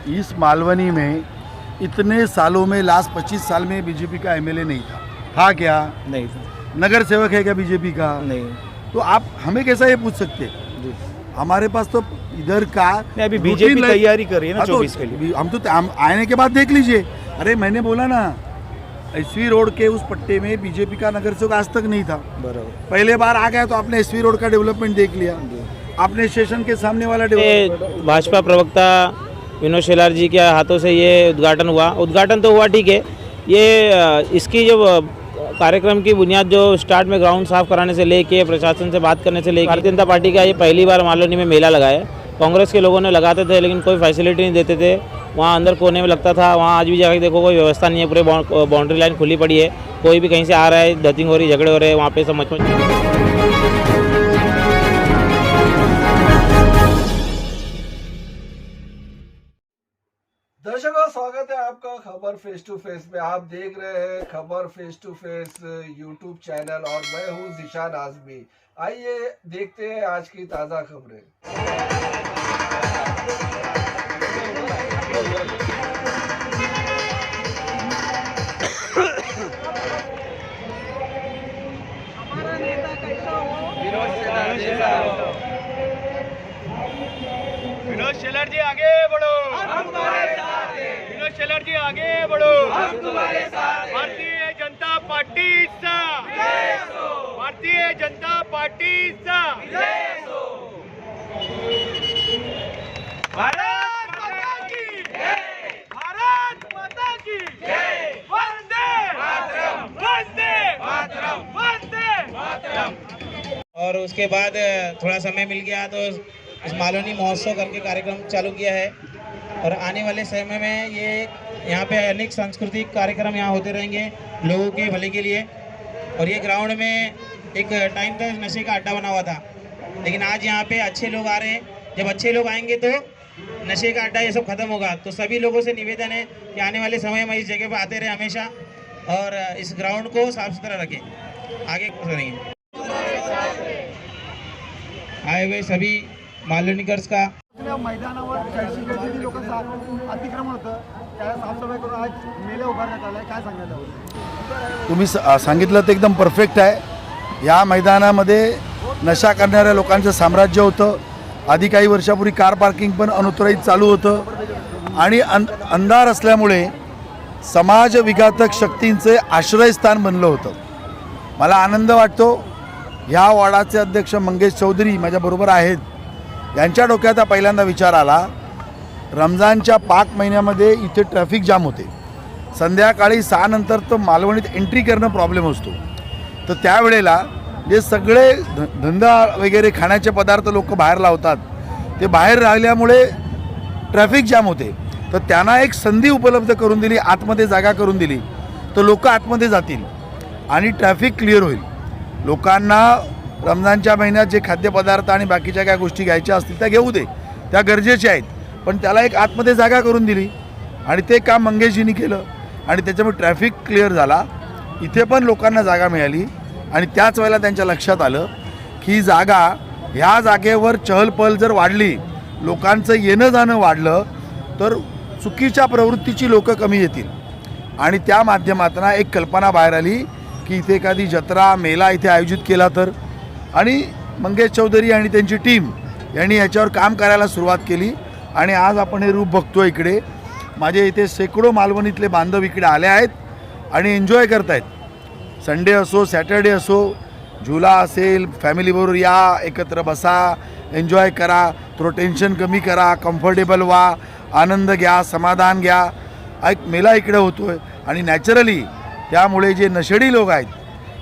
इस मालवनी में इतने सालों में लास्ट 25 साल में बीजेपी का एमएलए नहीं था क्या? नहीं था। नगर सेवक है क्या बीजेपी का? नहीं। तो आप हमें कैसा ये पूछ सकते? जी। हमारे पास तो इधर का नहीं, अभी बीजेपी तैयारी कर रही है ना 24 के लिए। हम तो आने के बाद देख लीजिए। अरे मैंने बोला ना, एसवी रोड के उस पट्टे में बीजेपी का नगर सेवक आज तक नहीं था। बराबर। पहले बार आ गया तो आपने एसवी रोड का डेवलपमेंट देख लिया, आपने स्टेशन के सामने वाला डेवलपमेंट। भाजपा प्रवक्ता विनोद शेलार जी के हाथों से ये उद्घाटन हुआ। उद्घाटन तो हुआ ठीक है, ये इसकी जो कार्यक्रम की बुनियाद जो स्टार्ट में ग्राउंड साफ कराने से लेके प्रशासन से बात करने से लेके भारतीय जनता पार्टी का ये पहली बार मालवनी में मेला लगा है। कांग्रेस के लोगों ने लगाते थे लेकिन कोई फैसिलिटी नहीं देते थे, वहाँ अंदर कोने में लगता था। वहाँ आज भी जाकर देखो कोई व्यवस्था नहीं है, पूरे बाउंड्री लाइन खुली पड़ी है, कोई भी कहीं से आ रहा है, धतिंग हो रही, झगड़े हो रहे हैं वहाँ पे सब मच। दर्शकों, स्वागत है आपका खबर फेस टू फेस में। आप देख रहे हैं Khabar Face to Face YouTube channel और मैं हूं जिशान आजमी। आइए देखते हैं आज की ताज़ा खबरें। हमारा नेता कैसा हो? विनोद शेलार जी आगे बढ़ो, हम तुम्हारे साथ हैं। विनोद शेलार जी आगे बढ़ो, हम तुम्हारे साथ हैं। भारतीय जनता पार्टीचा विजय असो, भारतीय जनता पार्टीचा विजय असो। भारत माता की जय, भारत माता की जय। वंदे मातरम, वंदे मातरम, वंदे मातरम। और उसके बाद थोड़ा समय मिल गया तो इस मालवनी महोत्सव करके कार्यक्रम चालू किया है। और आने वाले समय में ये यहाँ पे अनेक सांस्कृतिक कार्यक्रम यहाँ होते रहेंगे लोगों के भले के लिए। और ये ग्राउंड में एक टाइम तक नशे का अड्डा बना हुआ था, लेकिन आज यहाँ पे अच्छे लोग आ रहे हैं। जब अच्छे लोग आएंगे तो नशे का अड्डा ये सब खत्म होगा। तो सभी लोगों से निवेदन है कि आने वाले समय में इस जगह पर आते रहे हमेशा और इस ग्राउंड को साफ सुथरा रखें। आगे करेंगे आए हुए सभी मालवणीकर्स का। मैदानावर 40 लोकांचं अतिक्रमण होतं, त्याला साफसफाई करून आज मेले उभारण्यात आलाय, काय सांगण्यात आलं? तुम्ही सांगितलं ते एकदम परफेक्ट आहे। या मैदानामध्ये नशा करणाऱ्या लोकांचं साम्राज्य होतं। आधी काही वर्षापूर्वी कार पार्किंग पण अनधिकृत चालू होतं आणि अंधार असल्यामुळे समाज विघातक शक्तींचे आश्रयस्थान बनलं होतं। मला आनंद वाटतो ह्या वॉर्डाचे अध्यक्ष मंगेश चौधरी माझ्याबरोबर आहेत, यांच्या डोक्यात पहिल्यांदा विचार आला। रमजानच्या पाक महिन्यामध्ये इथे ट्रॅफिक जाम होते, संध्याकाळी 6 नंतर तर मालवणीत एंट्री करणं प्रॉब्लेम असतो। तर त्यावेळेला जे सगळे धंदा वगैरे खाण्याचे पदार्थ लोक बाहेर लावतात, ते बाहेर राहिल्यामुळे ट्रॅफिक जाम होते। तर त्यांना एक संधी उपलब्ध करून दिली, आतमध्ये जागा करून दिली, तर लोक आतमध्ये जातील आणि ट्रॅफिक क्लिअर होईल। लोकांना रमजानच्या महिन्यात जे खाद्यपदार्थ आणि बाकीच्या काय गोष्टी घ्यायच्या असतील त्या घेऊ दे, त्या गरजेच्या आहेत, पण त्याला एक आतमध्ये जागा करून दिली आणि ते काम मंगेशजींनी केलं आणि त्याच्यामुळे ट्रॅफिक क्लिअर झाला। इथे पण लोकांना जागा मिळाली आणि त्याच वेळेला त्यांच्या लक्षात आलं की जागा ह्या जागेवर चहलपहल जर वाढली, लोकांचं येणं जाणं वाढलं तर चुकीच्या प्रवृत्तीची लोक कमी येतील। आणि त्या माध्यमातून एक कल्पना बाहेर आली की इथे एखादी जत्रा मेला इथे आयोजित केला तर, आणि मंगेश चौधरी आणि त्यांची टीम यांनी याच्यावर काम करायला सुरुवात केली आणि आज आपण हे रूप बघतो। इकडे माझे इथे शेकडो मालवणीतले बांधव इकडे आले आहेत आणि एन्जॉय करत आहेत। संडे असो सॅटर्डे असो, झुला असेल, फॅमिलीबरोबर या, एकत्र बसा, एन्जॉय करा, थोडं टेन्शन कमी करा, कम्फर्टेबल व्हा, आनंद घ्या, समाधान घ्या। एक मेला इकडे होतो आहे आणि नॅचरली त्यामुळे जे नशेडी लोक आहेत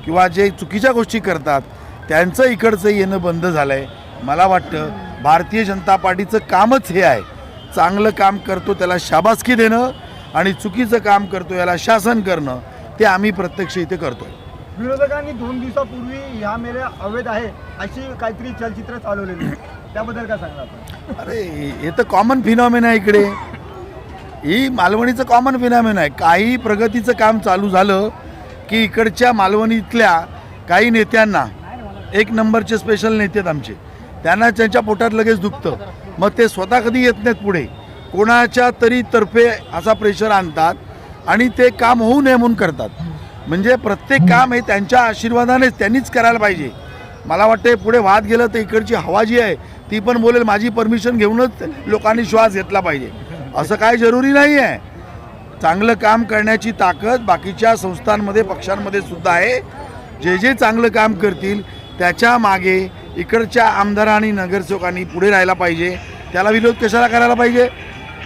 किंवा जे चुकीच्या गोष्टी करतात त्यांचं इकडचं येणं बंद झालं आहे। मला वाटतं भारतीय जनता पार्टीचं कामच हे आहे, चांगलं काम करतो त्याला शाबासकी देणं आणि चुकीचं काम करतो याला शासन करणं, ते आम्ही प्रत्यक्ष इथे करतो। विरोधकांनी 2 दिवसापूर्वी ह्या मेले अवैध आहे अशी काहीतरी चलचित्र चालवलेली, त्याबद्दल काय सांगणार? अरे हे तर कॉमन फिनॉमिना आहे इकडे, ही मालवणीचं कॉमन फिनॉमिना आहे। काही प्रगतीचं काम चालू झालं की इकडच्या मालवणीतल्या काही नेत्यांना, 1 नंबरचे स्पेशल नेते आहेत आमचे, त्यांना त्यांच्या पोटात लगेच दुखतं, मग ते स्वतः कधी येत नाहीत पुढे, कोणाच्या तरी तर्फे असा प्रेशर आणतात आणि ते काम होऊ नये म्हणून करतात. म्हणजे प्रत्येक काम हे त्यांच्या आशीर्वादानेच त्यांनीच करायला पाहिजे. मला वाटतं पुढे वाद गेलं तर इकडची हवा जी आहे ती पण बोलेल माझी परमिशन घेऊनच लोकांनी श्वास घेतला पाहिजे, असं काय जरुरी नाही आहे. चांगलं काम करण्याची ताकद बाकीच्या संस्थांमध्ये पक्षांमध्ये सुद्धा आहे. जे जे चांगलं काम करतील त्याच्या मागे इकडच्या आमदारांनी नगरसेवकांनी पुढे राहायला पाहिजे. त्याला विरोध कशाला करायला पाहिजे.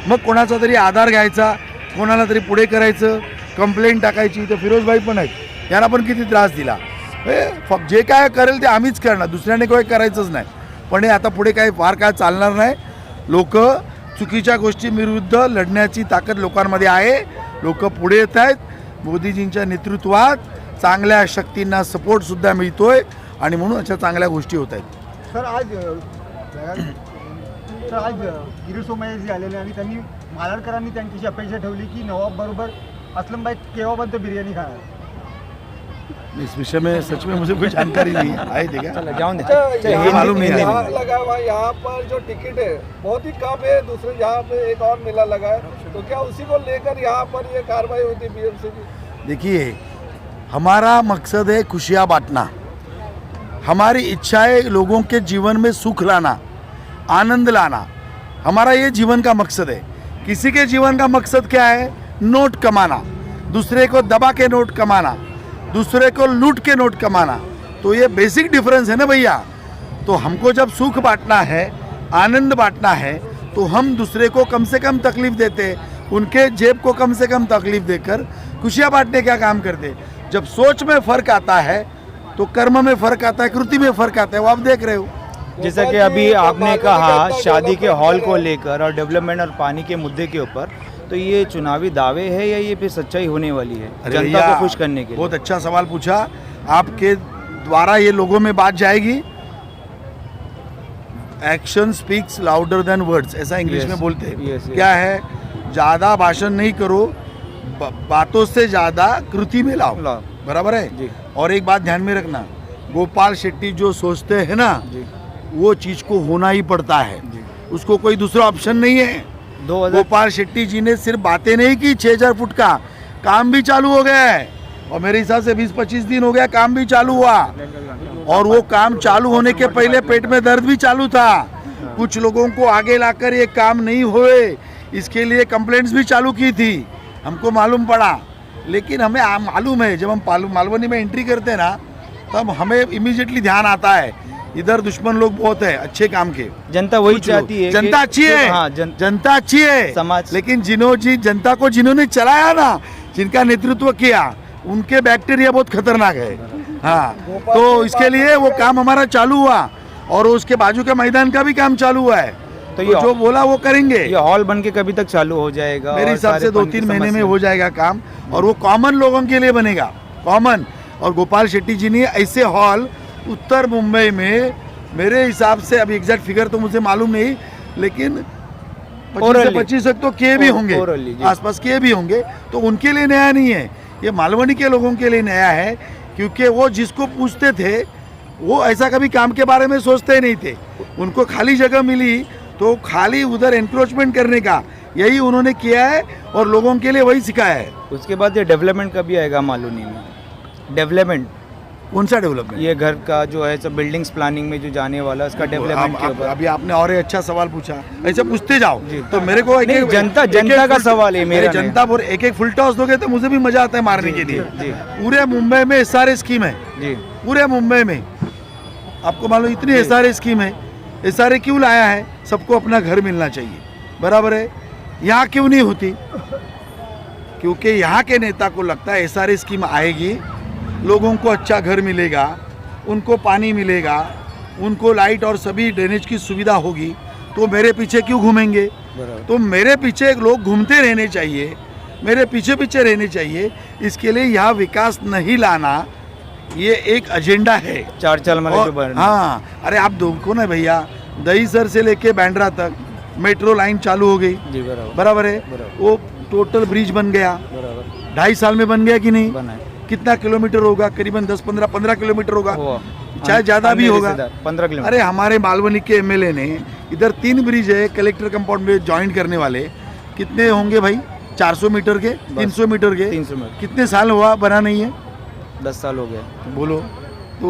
मग कोणाचा तरी आधार घ्यायचा, कोणाला तरी पुढे करायचं, कंप्लेंट टाकायची. तर फिरोजभाई पण आहेत, यांना पण किती त्रास दिला. फक्त जे काय करेल ते आम्हीच करणार, दुसऱ्याने काही करायचंच नाही. पण हे आता पुढे काही फार काय चालणार नाही. लोक चुकीच्या गोष्टींविरुद्ध लढण्याची ताकद लोकांमध्ये आहे. लोक पुढे येत आहेत. मोदीजींच्या नेतृत्वात चांगल्या शक्तींना सपोर्टसुद्धा मिळतोय आणि म्हणून अशा चांगल्या गोष्टी होत आहेत. सर आज गिरीश सोमय्याजी आलेले आणि त्यांनी मालाडकरांनी त्यांची अपेक्षा ठेवली की नवाब बरोबर असलमभाई केव्हापर्यंत बिर्याणी खाणार. इस विषय में सच में मुझे कोई जानकारी नहीं है. आहे ते का जाऊन ये मालूम नहीं है. यहाँ लगा हुआ यहाँ पर जो टिकट है बहुत ही कम है. दूसरे यहाँ पे एक और मेला लगा है, तो क्या उसी को लेकर यहाँ पर ये कार्रवाई होती बीएमसी की? देखिए, हमारा मकसद है खुशियाँ बांटना. हमारी इच्छा है लोगों के जीवन में सुख लाना, आनंद लाना. हमारा ये जीवन का मकसद है. किसी के जीवन का मकसद क्या है? नोट कमाना, दूसरे को दबा के नोट कमाना, दूसरे को लूट के नोट कमाना. तो ये बेसिक डिफरेंस है ना भैया. तो हमको जब सुख बांटना है, आनंद बांटना है, तो हम दूसरे को कम से कम तकलीफ देते, उनके जेब को कम से कम तकलीफ देकर खुशियाँ बांटने का काम करते. जब सोच में फ़र्क आता है तो कर्म में फ़र्क आता है, कृति में फ़र्क आता है. वो आप देख रहे हो. जैसा कि अभी आपने कहा शादी के हॉल को लेकर और डेवलपमेंट और पानी के मुद्दे के ऊपर, तो ये चुनावी दावे है या ये फिर सच्चाई होने वाली है जनता को खुश करने के लिए? बहुत अच्छा सवाल पूछा. आपके द्वारा ये लोगों में बात जाएगी. Action speaks louder than words, ऐसा इंग्लिश में बोलते हैं. क्या है? ज़्यादा भाषण नहीं करो, बातों से ज़्यादा कृति में लाओ. बराबर है जी. और एक बात ध्यान में रखना, गोपाल शेट्टी जो सोचते हैं ना जी. वो चीज़ को होना ही पड़ता है. जी. उसको कोई दूसरा ऑप्शन नहीं है. 2000 गोपाल शेट्टी जी ने सिर्फ बातें नहीं की, 6000 फुट का काम भी चालू हो गया है. और मेरे हिसाब से 20-25 दिन हो गया काम भी चालू हुआ. और वो काम चालू होने के पहले पेट में दर्द भी चालू था. कुछ लोगों को आगे लाकर ये काम नहीं हुए, इसके लिए कंप्लेंट्स भी चालू की थी. हमको मालूम पड़ा. लेकिन हमें मालूम है, जब हम मालवनी में एंट्री करते हैं ना, तब हमें इमीडिएटली ध्यान आता है इधर दुश्मन लोग बहुत है अच्छे काम के. जनता वही चाहती है. जनता अच्छी है. हाँ, जनता अच्छी है. समाज. लेकिन जनता को जिन्होंने चलाया ना, जिनका नेतृत्व किया, उनके बैक्टीरिया बहुत खतरनाक है. हाँ, तो इसके लिए वो काम हमारा चालू हुआ और उसके बाजू के मैदान का भी काम चालू हुआ है. तो ये जो बोला वो करेंगे. ये हॉल बन के कभी तक चालू हो जाएगा? मेरे हिसाब से 2-3 महीने में हो जाएगा काम. और वो कॉमन लोगों के लिए बनेगा, कॉमन. और गोपाल शेट्टी जी ने ऐसे हॉल उत्तर मुंबई में, मेरे हिसाब से अभी एग्जैक्ट फिगर तो मुझे मालूम नहीं, लेकिन 25 से 25 तो किए भी होंगे, आसपास किए भी होंगे. तो उनके लिए नया नहीं है, ये मालवनी के लोगों के लिए नया है. क्योंकि वो जिसको पूछते थे वो ऐसा कभी काम के बारे में सोचते नहीं थे. उनको खाली जगह मिली तो खाली उधर एनक्रोचमेंट करने का, यही उन्होंने किया है और लोगों के लिए वही सिखाया है. उसके बाद ये डेवलपमेंट कभी आएगा मालूनी में? डेवलपमेंट कौन सा डेवलपमेंट? ये घर का जो है सब बिल्डिंग्स प्लानिंग में जो जाने वाला है, उसका डेवलपमेंट के ऊपर. अभी आपने और एक अच्छा सवाल पूछा, ऐसे पूछते जाओ. जी. तो मेरे को जनता का सवाल है मेरा. जनता बोल एक फुल टॉस दोगे तो मुझे भी मजा आता है मारने के लिए. जी. पूरे मुंबई में SRA स्कीम है. जी. पूरे मुंबई में आपको मालूम इतनी SRA स्कीम है. SRA क्यों लाया है? सबको अपना घर मिलना चाहिए. बराबर है. यहाँ क्यों नहीं होती? क्योंकि यहाँ के नेता को लगता है SRA स्कीम आएगी, लोगों को अच्छा घर मिलेगा, उनको पानी मिलेगा, उनको लाइट और सभी ड्रेनेज की सुविधा होगी, तो मेरे पीछे क्यों घूमेंगे? तो मेरे पीछे लोग घूमते रहने चाहिए, मेरे पीछे पीछे रहने चाहिए. इसके लिए यहाँ विकास नहीं लाना, ये एक एजेंडा है. चार चाल वाले. हाँ, अरे आप देखो ना भैया, दहीसर से लेके बांद्रा तक मेट्रो लाइन चालू हो गई. जी. बराबर है. वो टोटल ब्रिज बन गया. 2.5 साल में बन गया कि नहीं? बना है. कितना किलोमीटर होगा? करीबन 10-15 किलोमीटर होगा. चाहे ज़्यादा भी होगा। 15 किलोमीटर। अरे हमारे मालवनी के एमएलए ने इधर 3 ब्रिज है कलेक्टर कंपाउंड में ज्वाइन करने वाले, कितने होंगे भाई? 400 मीटर के, 300 मीटर के, 300 मीटर। कितने साल हुआ बना नहीं है? 10 साल हो गए। बोलो तो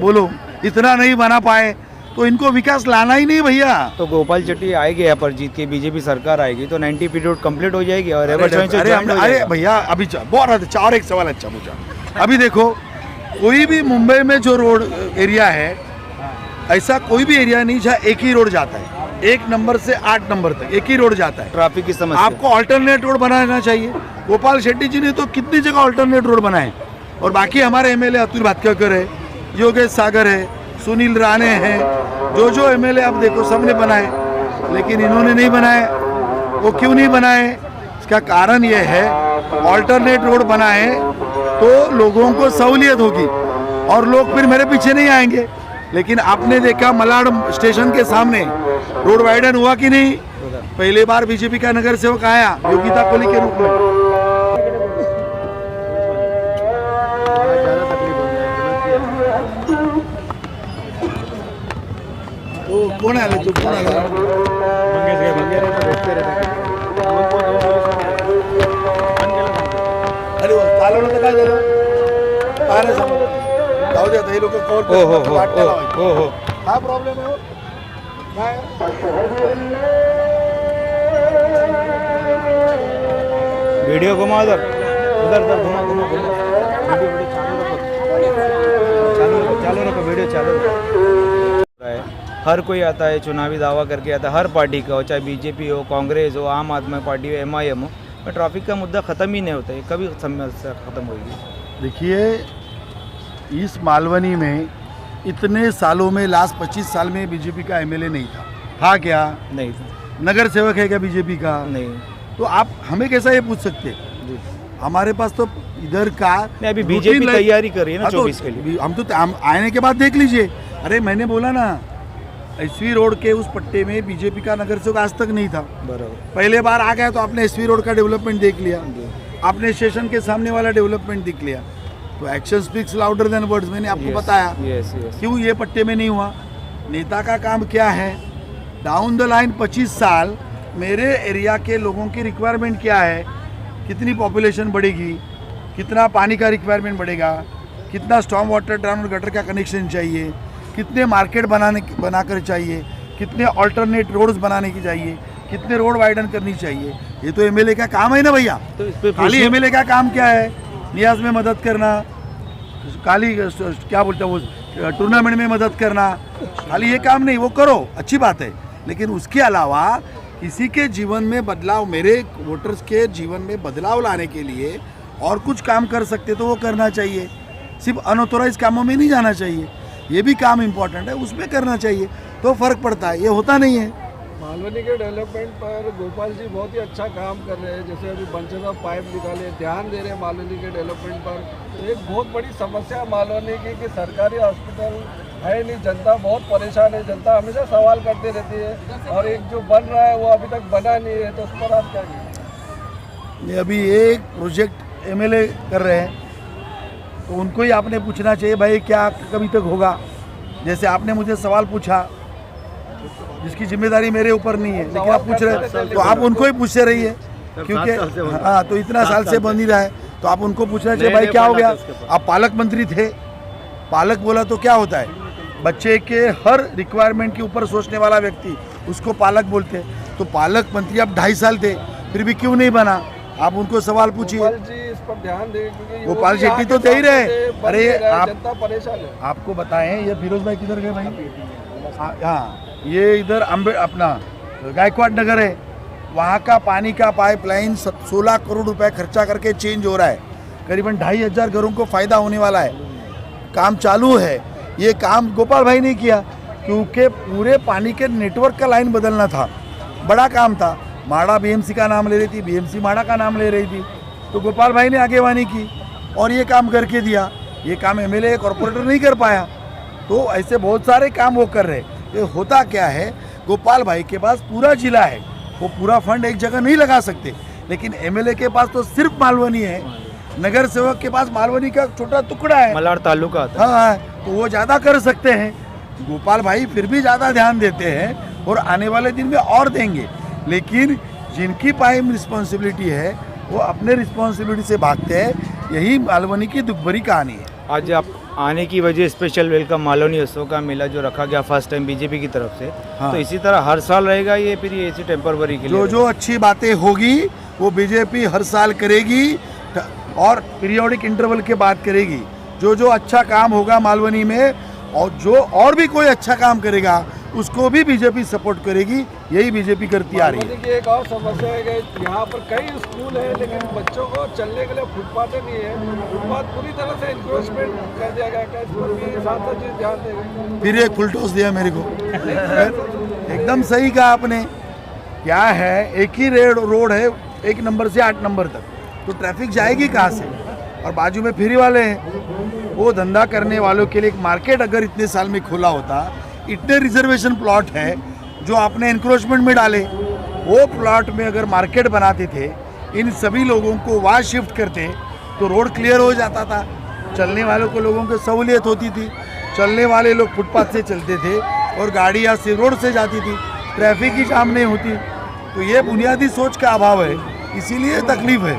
बोलो, इतना नहीं बना पाए तो इनको विकास लाना ही नहीं भैया। तो गोपाल शेट्टी आएगी यहाँ पर जीत के, बीजेपी सरकार आएगी तो 90 पीरियड कंप्लीट हो जाएगी और अरे भैया अभी बहुत और एक सवाल अच्छा पूछा। अभी देखो कोई भी मुंबई में जो रोड एरिया है, ऐसा कोई भी एरिया नहीं जहाँ एक ही रोड जाता है, 1 नंबर से 8 नंबर तक एक ही रोड जाता है। ट्रैफिक की समस्या। आपको अल्टरनेट रोड बनाना चाहिए। गोपाल शेट्टी जी ने तो कितनी जगह अल्टरनेट रोड बनाए, और बाकी हमारे एमएलए अतुल भातखळकर है, योगेश सागर है, सुनील राणे हैं, जो एमएलए आप देखो सबने बनाए, लेकिन इन्होंने नहीं बनाए। वो क्यों नहीं बनाए? इसका कारण ये है अल्टरनेट रोड बनाए तो लोगों को सहूलियत होगी और लोग फिर मेरे पीछे नहीं आएंगे। लेकिन आपने देखा मलाड स्टेशन के सामने रोड वाइडन हुआ कि नहीं? पहली बार बीजेपी का नगर सेवक आया योगिता कोहली के रूप में। तो कोण आले? तू कोण आला? अरे चालवलं तर काय झालं? काय नाही समजत. जाऊ द्या हे लोक हो. काय प्रॉब्लेम आहे? काय वीडियो घुमा उधर घुमा चालू रखो वीडियो चालू है। हर कोई आता है, चुनावी दावा करके आता है, हर पार्टी का हो, चाहे बीजेपी हो, कांग्रेस हो, आम आदमी पार्टी हो, MIM हो, पर ट्रैफिक का मुद्दा ख़त्म ही नहीं होता है। कभी समस्या ख़त्म होगी? देखिए इस मालवनी में इतने सालों में लास्ट 25 साल में बीजेपी का एमएलए नहीं था क्या? नहीं, नगर सेवक है क्या बीजेपी का? नहीं। तो आप हमें कैसा ये पूछ सकते? जी। हमारे पास तो इधर का नहीं, अभी बीजेपी तैयारी कर रही है ना 24 के लिए। हम आने के बाद देख लीजिए। अरे मैंने बोला ना, एसवी रोड के उस पट्टे में बीजेपी का नगर सेवक आज तक नहीं था। बराबर। पहले बार आ गया तो आपने एसवी रोड का डेवलपमेंट देख लिया, आपने स्टेशन के सामने वाला डेवलपमेंट देख लिया। तो action speaks louder than words, मैंने आपको बताया। क्यों ये पट्टे में नहीं हुआ? नेता का काम क्या है? डाउन द लाइन 25 साल मेरे एरिया के लोगों की रिक्वायरमेंट क्या है, कितनी पॉपुलेशन बढ़ेगी, कितना पानी का रिक्वायरमेंट बढ़ेगा, कितना स्टॉर्म वाटर ड्रेन और गटर का कनेक्शन चाहिए, कितने मार्केट बनाकर चाहिए, कितने अल्टरनेट रोड्स बनाने की चाहिए, कितने रोड वाइडन करनी चाहिए। ये तो एमएलए का काम है ना भैया। तो खाली एमएलए का काम क्या है? नियाज में मदद करना, खाली क्या बोलते हैं वो टूर्नामेंट में मदद करना, खाली ये काम नहीं। वो करो, अच्छी बात है, लेकिन उसके अलावा किसी के जीवन में बदलाव, मेरे वोटर्स के जीवन में बदलाव लाने के लिए और कुछ काम कर सकते तो वो करना चाहिए। सिर्फ अनऑथोराइज कामों में नहीं जाना चाहिए, ये भी काम इम्पोर्टेंट है, उसमें करना चाहिए तो फ़र्क पड़ता है। ये होता नहीं है। मालवनी के डेवलपमेंट पर गोपाल जी बहुत ही अच्छा काम कर रहे हैं। जैसे अभी बंचेस ऑफ पाइप निकाले, ध्यान दे रहे हैं मालवनी के डेवलपमेंट पर। तो एक बहुत बड़ी समस्या मालवनी की कि सरकारी हॉस्पिटल है नहीं, जनता बहुत परेशान है, जनता हमेशा सवाल करते रहती है। और एक जो बन रहा है वो अभी तक बना नहीं है, तो उस पर आप क्या कहेंगे? अभी एक प्रोजेक्ट एमएलए कर रहे हैं तो उनको ही आपने पूछना चाहिए भाई क्या कभी तक होगा। जैसे आपने मुझे सवाल पूछा जिसकी जिम्मेदारी मेरे ऊपर नहीं है, लेकिन आप पूछ रहे हैं तो आप उनको ही पूछते रहिए, क्योंकि हाँ तो इतना साल से बन ही रहा है तो आप उनको पूछना चाहिए भाई क्या हो गया। आप पालक मंत्री थे, पालक बोला तो क्या होता है? बच्चे के हर रिक्वायरमेंट के ऊपर सोचने वाला व्यक्ति, उसको पालक बोलते हैं। तो पालक मंत्री आप 2.5 साल थे, फिर भी क्यों नहीं बना? आप उनको सवाल पूछिए। गोपाल जी इस पर ध्यान दें, क्योंकि गोपाल शेट्टी तो दे ही रहे। अरे आप जनता परेशान है। आपको बताएं, ये फिरोज भाई किधर गए भाई? हाँ, ये इधर अपना गायकवाड़ नगर है, वहाँ का पानी का पाइपलाइन 16 करोड़ रुपए खर्चा करके चेंज हो रहा है। करीबन 2,500 घरों को फ़ायदा होने वाला है। काम चालू है। ये काम गोपाल भाई ने किया क्योंकि पूरे पानी के नेटवर्क का लाइन बदलना था, बड़ा काम था। माड़ा बीएमसी का नाम ले रही थी, बीएमसी माड़ा का नाम ले रही थी, तो गोपाल भाई ने आगेवानी की और ये काम करके दिया। ये काम एमएलए कॉर्पोरेटर नहीं कर पाया। तो ऐसे बहुत सारे काम वो कर रहे। ये होता क्या है, गोपाल भाई के पास पूरा जिला है, वो पूरा फंड एक जगह नहीं लगा सकते, लेकिन एमएलए के पास तो सिर्फ मालवनी है। नगर सेवक के पास मालवनी का छोटा टुकड़ा है, मलाड तालुका आता है। हाँ, तो वो ज़्यादा कर सकते हैं। गोपाल भाई फिर भी ज़्यादा ध्यान देते हैं और आने वाले दिन में और देंगे, लेकिन जिनकी प्राइम रिस्पॉन्सिबिलिटी है वो अपने रिस्पॉन्सिबिलिटी से भागते हैं। यही मालवनी की दुख भरी कहानी है। आज आप आने की वजह स्पेशल वेलकम मालवनी उत्सव का मेला जो रखा गया फर्स्ट टाइम बीजेपी की तरफ से, हाँ। तो इसी तरह हर साल रहेगा ये, फिर ये ऐसी टेम्पररी के लिए जो अच्छी बातें होगी वो बीजेपी हर साल करेगी और पीरियोडिक इंटरवल के बाद करेगी। जो अच्छा काम होगा मालवनी में और जो और भी कोई अच्छा काम करेगा उसको भी बीजेपी सपोर्ट करेगी। यही बीजेपी करती आ रही है। मालवनी की एक और समस्या है कि यहाँ पर कई स्कूल है लेकिन बच्चों को चलने के लिए फुटपाथ नहीं है। फुटपाथ पूरी तरह से इंक्रोचमेंट कर दिया गया है। इस पर भी साथ चीज़ ध्यान देंगे। फिर एक फुल टॉस दिया मेरे को। एकदम सही कहा आपने। क्या है, एक ही रोड है 1 नंबर से 8 नंबर तक, तो ट्रैफिक जाएगी कहाँ से? और बाजू में फेरी वाले हैं। वो धंधा करने वालों के लिए एक मार्केट अगर इतने साल में खुला होता, इतने रिजर्वेशन प्लॉट है जो आपने इंक्रोचमेंट में डाले, वो प्लॉट में अगर मार्केट बनाते थे, इन सभी लोगों को वहाँ शिफ्ट करते तो रोड क्लियर हो जाता था। चलने वालों को लोगों को सहूलियत होती थी। चलने वाले लोग फुटपाथ से चलते थे और गाड़ियाँ सिर्फ रोड से जाती थी, ट्रैफिक की जाम नहीं होती। तो ये बुनियादी सोच का अभाव है, इसीलिए तकलीफ है।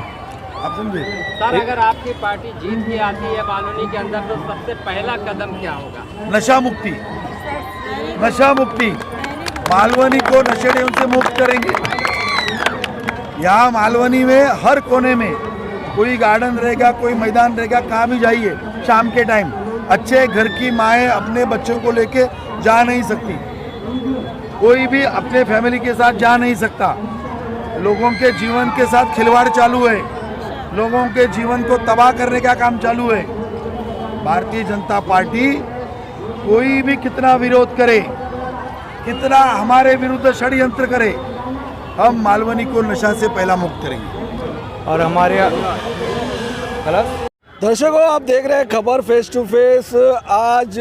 आप समझे सर, अगर आपकी पार्टी जीत के आती है मालवनी के अंदर तो सबसे पहला कदम क्या होगा? नशा मुक्ति। नशा मुक्ति, मालवनी को नशेड़ियों से मुक्त करेंगे। यहाँ मालवनी में हर कोने में कोई गार्डन रहेगा, कोई मैदान रहेगा, कहाँ भी जाइए शाम के टाइम अच्छे घर की माएँ अपने बच्चों को लेके जा नहीं सकती, कोई भी अपने फैमिली के साथ जा नहीं सकता। लोगों के जीवन के साथ खिलवाड़ चालू है, लोगों के जीवन को तबाह करने का काम चालू है। भारतीय जनता पार्टी कोई भी कितना विरोध करे, कितना हमारे विरुद्ध षड्यंत्र करे, हम मालवनी को नशा से पहला मुक्त करेंगे। और हमारे दर्शकों, आप देख रहे हैं खबर फेस टू फेस। आज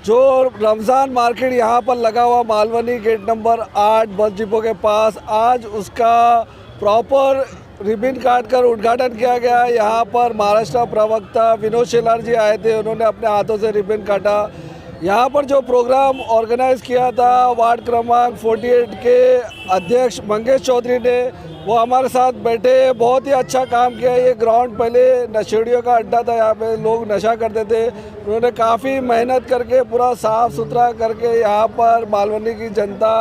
जो रमज़ान मार्केट यहाँ पर लगा हुआ Malvani gate number 8 bus depot के पास, आज उसका प्रॉपर रिबन काट कर उद्घाटन किया गया। यहाँ पर महाराष्ट्र प्रवक्ता विनोद शेलार जी आए थे, उन्होंने अपने हाथों से रिबन काटा। यहाँ पर जो प्रोग्राम ऑर्गेनाइज किया था वार्ड क्रमांक 48 के अध्यक्ष मंगेश चौधरी ने, वो हमारे साथ बैठे। बहुत ही अच्छा काम किया। ये ग्राउंड पहले नशेड़ियों का अड्डा था, यहाँ पे लोग नशा करते थे। उन्होंने काफ़ी मेहनत करके पूरा साफ़ सुथरा करके यहाँ पर मालवनी की जनता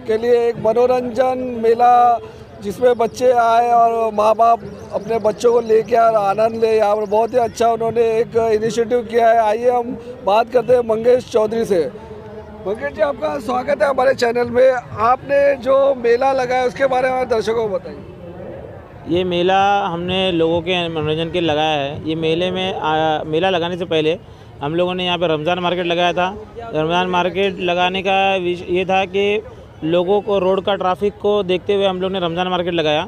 के लिए एक मनोरंजन मेला जिसमें बच्चे आए और माँ बाप अपने बच्चों को लेके और आनंद ले। यहाँ पर बहुत ही अच्छा उन्होंने एक इनिशिएटिव किया है। आइए हम बात करते हैं मंगेश चौधरी से। मंगेश जी, आपका स्वागत है हमारे चैनल में। आपने जो मेला लगाया उसके बारे में दर्शकों को बताइए। ये मेला हमने लोगों के मनोरंजन के लगाया है। ये मेले में मेला लगाने से पहले हम लोगों ने यहाँ पे रमज़ान मार्केट लगाया था। रमज़ान मार्केट लगाने का ये था कि लोगों को रोड का ट्रैफिक को देखते हुए हम लोग ने रमज़ान मार्केट लगाया,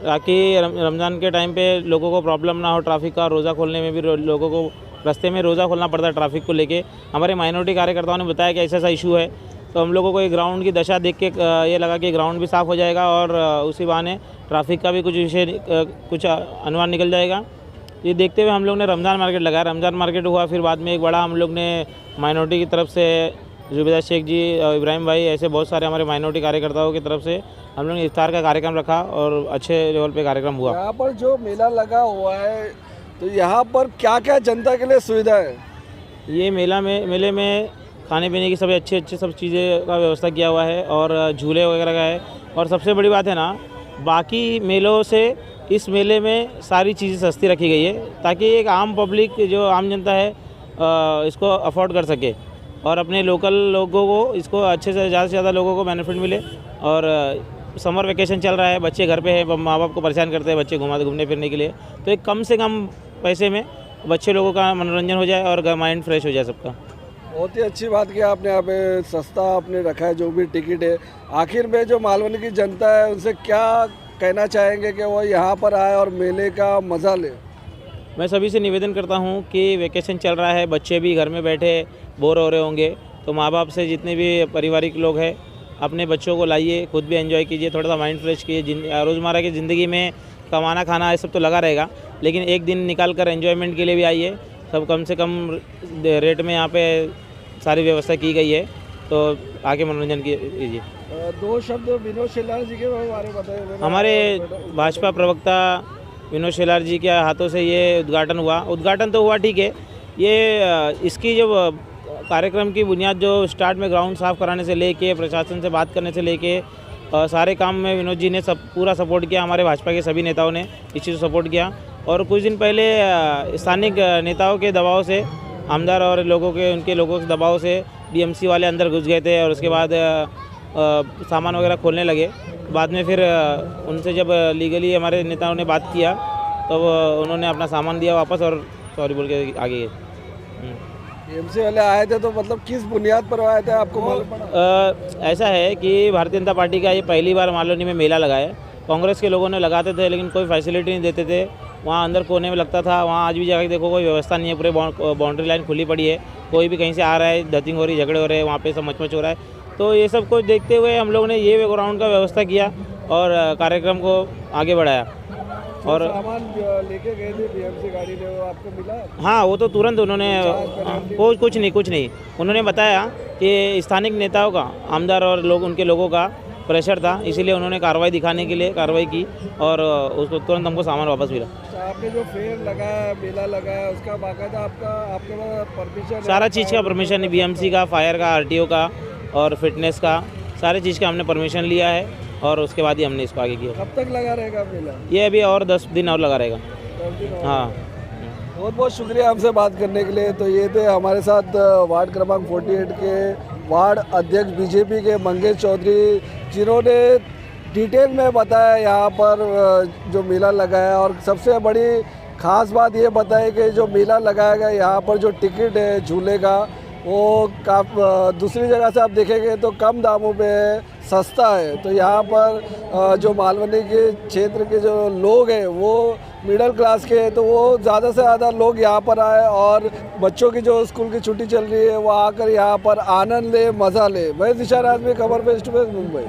ताकि रमज़ान के टाइम पे लोगों को प्रॉब्लम ना हो ट्रैफिक का। रोज़ा खोलने में भी लोगों को रास्ते में रोज़ा खोलना पड़ता है ट्रैफिक को लेके। हमारे माइनॉरिटी कार्यकर्ताओं ने बताया कि ऐसा इशू है, तो हम लोगों को एक ग्राउंड की दशा देख के ये लगा कि ग्राउंड भी साफ़ हो जाएगा और उसी बहाने ट्रैफिक का भी कुछ अनुमान निकल जाएगा। ये देखते हुए हम लोग ने रमज़ान मार्केट लगाया। रमज़ान मार्केट हुआ, फिर बाद में एक बड़ा हम लोग ने माइनॉरिटी की तरफ से जुबेदा शेख जी, इब्राहिम भाई, ऐसे बहुत सारे हमारे माइनॉरिटी कार्यकर्ताओं की तरफ से हम लोग ने इफ्तार का कार्यक्रम रखा और अच्छे लेवल पे कार्यक्रम हुआ। यहाँ पर जो मेला लगा हुआ है तो यहाँ पर क्या क्या जनता के लिए सुविधा है? ये मेले में खाने पीने की सभी अच्छी सब चीज़ें का व्यवस्था किया हुआ है और झूले वगैरह का है। और सबसे बड़ी बात है ना, बाकी मेलों से इस मेले में सारी चीज़ें सस्ती रखी गई है, ताकि एक आम पब्लिक जो आम जनता है इसको अफोर्ड कर सके और अपने लोकल लोगों को इसको अच्छे से ज़्यादा लोगों को बेनिफिट मिले। और समर वेकेशन चल रहा है, बच्चे घर पे हैं, माँ बाप को परेशान करते हैं बच्चे घूमने फिरने के लिए, तो एक कम से कम पैसे में बच्चे लोगों का मनोरंजन हो जाए और माइंड फ्रेश हो जाए सबका। बहुत ही अच्छी बात की आपने। यहाँ पे सस्ता आपने रखा है जो भी टिकट है। आखिर में जो मालवनी की जनता है उनसे क्या कहना चाहेंगे कि वो यहाँ पर आए और मेले का मज़ा ले? मैं सभी से निवेदन करता हूँ कि वेकेशन चल रहा है, बच्चे भी घर में बैठे बोर हो रहे होंगे, तो माँ बाप से जितने भी पारिवारिक लोग हैं अपने बच्चों को लाइए, खुद भी एंजॉय कीजिए, थोड़ा सा माइंड फ्रेश कीजिए। रोज़मर्रा की ज़िंदगी में कमाना खाना ये सब तो लगा रहेगा, लेकिन एक दिन निकाल कर एंजॉयमेंट के लिए भी आइए। सब कम से कम रेट में यहाँ पे सारी व्यवस्था की गई है, तो आके मनोरंजन कीजिए। दो शब्द विनोद शेलार जी के बारे में बताइए। हमारे भाजपा प्रवक्ता विनोद शेलार जी के हाथों से ये उद्घाटन हुआ। उद्घाटन तो हुआ ठीक है, ये इसकी जो कार्यक्रम की बुनियाद जो स्टार्ट में ग्राउंड साफ़ कराने से लेके प्रशासन से बात करने से लेके सारे काम में विनोद जी ने सब पूरा सपोर्ट किया। हमारे भाजपा के सभी नेताओं ने इस चीज़ को सपोर्ट किया। और कुछ दिन पहले स्थानिक नेताओं के दबाव से, आमदार और लोगों के उनके लोगों के दबाव से बीएमसी वाले अंदर घुस गए थे और उसके बाद सामान वगैरह खोलने लगे। बाद में फिर उनसे जब लीगली हमारे नेताओं ने बात किया तो उन्होंने अपना सामान दिया वापस और सॉरी बोल के आगे गए। बीएमसी वाले आए थे तो मतलब किस बुनियाद पर आए थे आपको मालूम पड़ा? ऐसा है कि भारतीय जनता पार्टी का ये पहली बार मालौनी में मेला लगा है। कांग्रेस के लोगों ने लगाते थे लेकिन कोई फैसिलिटी नहीं देते थे, वहाँ अंदर कोने में लगता था। वहाँ आज भी जाकर देखो कोई व्यवस्था नहीं है, पूरे बाउंड्री लाइन खुली पड़ी है, कोई भी कहीं से आ रहा है, धतिंग हो रही, झगड़े हो रहे हैं, वहाँ पे सब मचमच हो रहा है। तो ये सब को देखते हुए हम लोगों ने ये ग्राउंड का व्यवस्था किया और कार्यक्रम को आगे बढ़ाया। और सामान लेके गए थे बीएमसी गाड़ी ने, वो आपको मिला? हाँ, वो तो तुरंत उन्होंने कुछ नहीं उन्होंने बताया कि स्थानिक नेताओं का, आमदार और लोग उनके लोगों का प्रेशर था, इसीलिए उन्होंने कार्रवाई दिखाने के लिए कार्रवाई की और उसको तुरंत हमको सामान वापस मिला। आपने जो फेयर लगाया, मेला लगाया, उसका बाकायदा आपके पास परमिशन? सारा चीज़ का परमिशन है, बीएमसी का, फायर का, आरटीओ का और फिटनेस का, सारे चीज़ का हमने परमिशन लिया है और उसके बाद ही हमने इसको आगे किया। कब तक लगा रहेगा मेला? ये अभी और 10 दिन और लगा रहेगा। 10 दिन और? हाँ, बहुत बहुत शुक्रिया हमसे बात करने के लिए। तो ये थे हमारे साथ वार्ड क्रमांक 48 के वार्ड अध्यक्ष बीजेपी के मंगेश चौधरी, जिन्होंने डिटेल में बताया यहाँ पर जो मेला लगाया। और सबसे बड़ी ख़ास बात ये बताई कि जो मेला लगाया गया यहाँ पर जो टिकट है झूले का, वो दूसरी जगह से आप देखेंगे तो कम दामों पे सस्ता है। तो यहाँ पर जो मालवनी के क्षेत्र के जो लोग हैं वो मिडिल क्लास के हैं, तो वो ज़्यादा से ज़्यादा लोग यहाँ पर आए और बच्चों की जो स्कूल की छुट्टी चल रही है वो आकर यहाँ पर आनंद ले, मज़ा ले। मैं दिशा राज में खबर फेस टू फेस मुंबई।